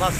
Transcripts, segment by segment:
बस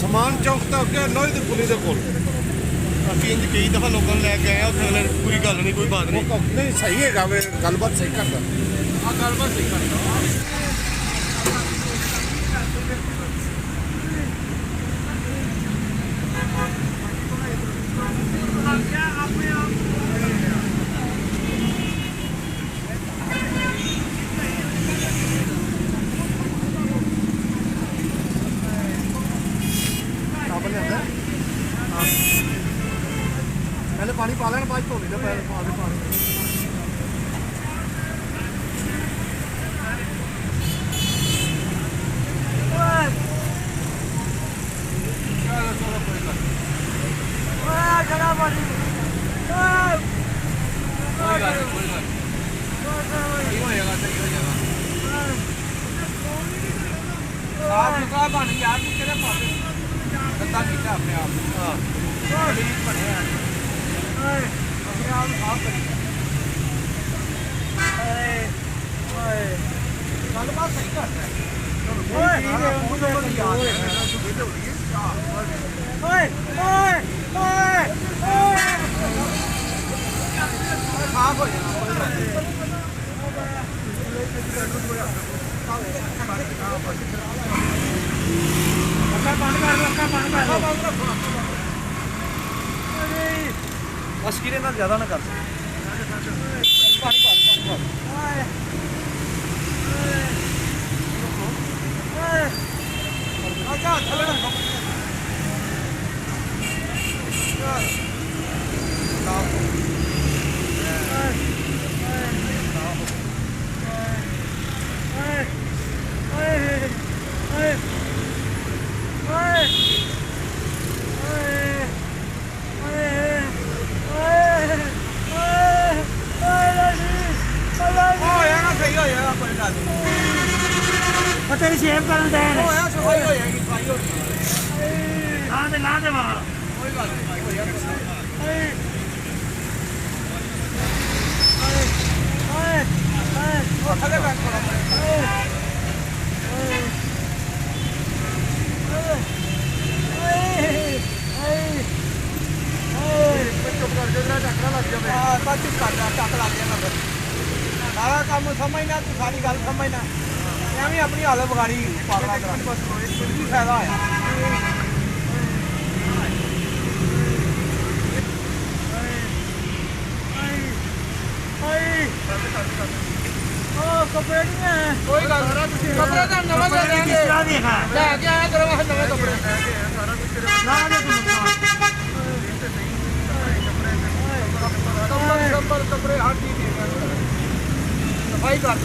ਸਮਾਨ ਚੌਕ ਤੋਂ ਅੱਗੇ ਲੋਹੇ ਦੀ ਪੁਲੀ ਦੇ ਕੋਲ ਅਸੀਂ ਇੰਜ ਕਈ ਦਫਾ ਲੋਕਾਂ ਨੂੰ ਲੈ ਕੇ ਆਏ ਆ ਉੱਥੇ ਅਗਲੇ ਕੋਈ ਗੱਲ ਨਹੀਂ ਕੋਈ ਬਾਤ ਨਹੀਂ ਨਹੀਂ ਸਹੀ ਹੈਗਾ ਵੇ ਗੱਲਬਾਤ ਸਹੀ ਕਰਦਾ ਆ ਗੱਲਬਾਤ ਸਹੀ ਕਰਦਾ पहले पानी पा लेना बाद धोनी पहले पानी बन गया किहड़े पासे गंदा कीता अपने आप बने अपने आप साफ करिए गलबात सही करता है साफ हो जाना बस कीड़े ना ज्यादा ना कर तेरी शेप कर दे ला दे बाहर कोई बात नहीं सारा काम समझना तू सारी गल समझना एवं अपनी हालत बगाड़ी पागला फायदा है कपड़े कोई गल कपड़े का नवा लेके आया तेरे वास्ते नवे कपड़े कपड़े हर चीज सफाई कर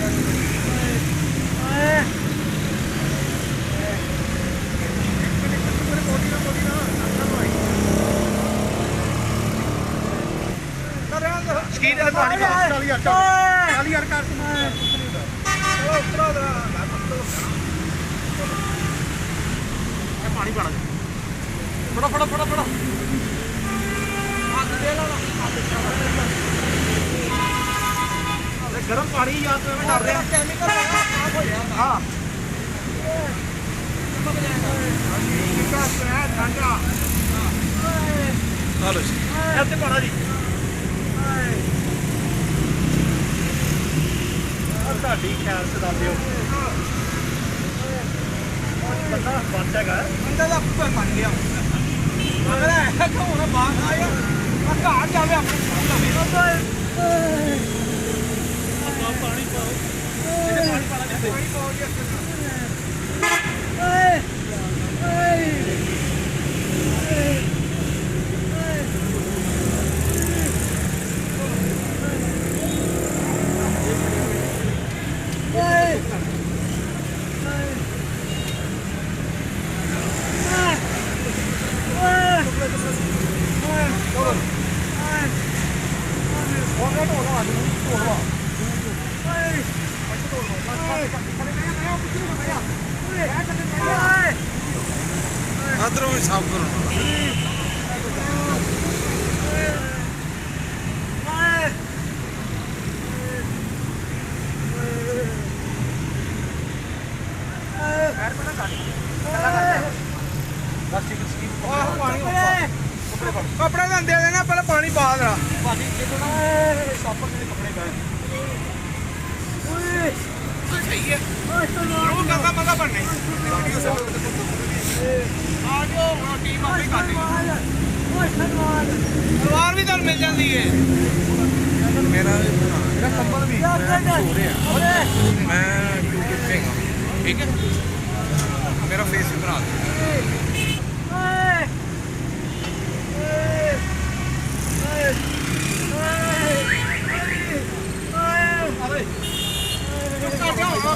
पानी पाना फड़ो फड़ो फड़ो फड़ो गर्म पानी याद डाल रहे हैं केमिकल हाँ चलो जी ऐसे पाना जी ਤੁਹਾਡੀ ਖਿਆਲ ਸੇ ਦੱਸ ਦਿਓ ਬੰਦਾ ਬੰਦ ਹੈਗਾ ਬੰਦਾ ਦਾ ਭੁੱਖ ਬਣ ਗਿਆ ਅਗਰ ਐਸਾ ਕਿਉਂ ਹੋਣਾ ਬਾਹਰ ਆਇਆ ਆ ਘਰ ਜਾਵੇ ਆਪਣੇ ਪਾਣੀ ਪਾਓ ਪਾਣੀ ਪਾਓ ਜੀ ਓਏ ਓਏ ਅਦਰੋਂ ਵੀ ਸਾਫ ਕਰੋ ਕੱਪੜੇ ਤਾਂ ਦੇ ਦੇਣਾ ਪਹਿਲਾਂ ਪਾਣੀ ਪਾ ਦੇਣਾ ਭਾਜੀ ਇਹਨੂੰ ਨਾ ਸਾਪਰ ਦੇ ਕੱਪੜੇ ਪਾ ਓਏ ਸਹੀ ਹੈ ਉਹ ਕਹਿੰਦਾ ਮਗਾ ਬਣਨੇ ਆ ਜਾਓ ਹੁਣ ਟੀਮ ਆਪੇ ਕਰ ਲਈ ਓਏ ਸਲਵਾਰ ਵੀ ਤੁਹਾਨੂੰ ਮਿਲ ਜਾਂਦੀ ਹੈ ਮੇਰਾ ਕੰਬਲ ਵੀ ਹੋ ਰਿਹਾ ਮੈਂ YouTube ਤੇ ਠੀਕ ਹੈ ਮੇਰਾ ਫੇਸ ਵੀ ਬਣਾ ਦੇ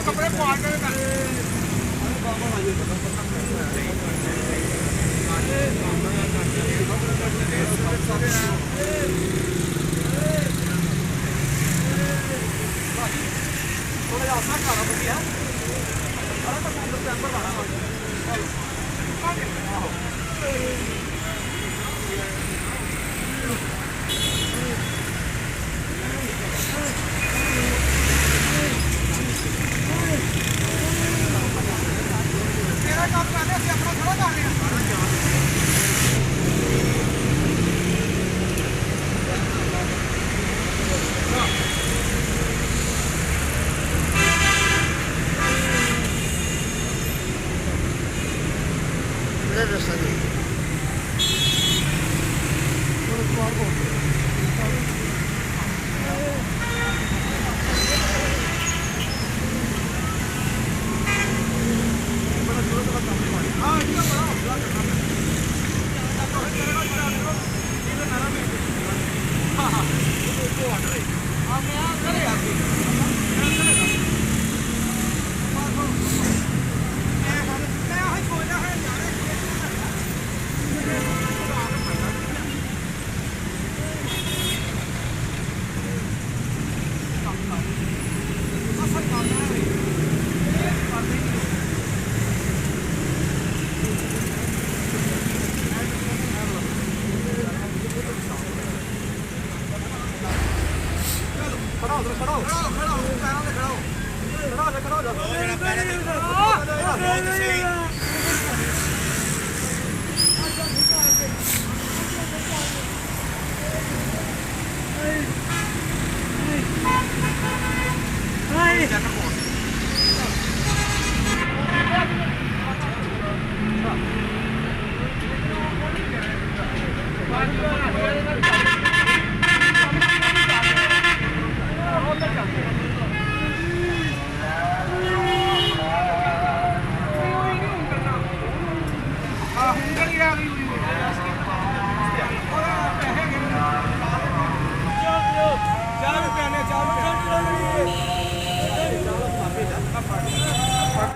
ਕੱਪੜੇ ਪਾ ਕੇ ਕਰ ਥੋੜਾ ਜਿਹਾ ਆਸਾ ਕਰਾ ਵਧੀਆ ਸਾਰਾ ਤਾਂ ਸੈਂਪਲ ਲਾਣਾ ਮੇਰਾ ਕੰਮ ਕਰਦੇ ਅਸੀਂ ਆਪਣਾ ਥੋੜਾ ਕਰ ਰਹੇ ਹਾਂ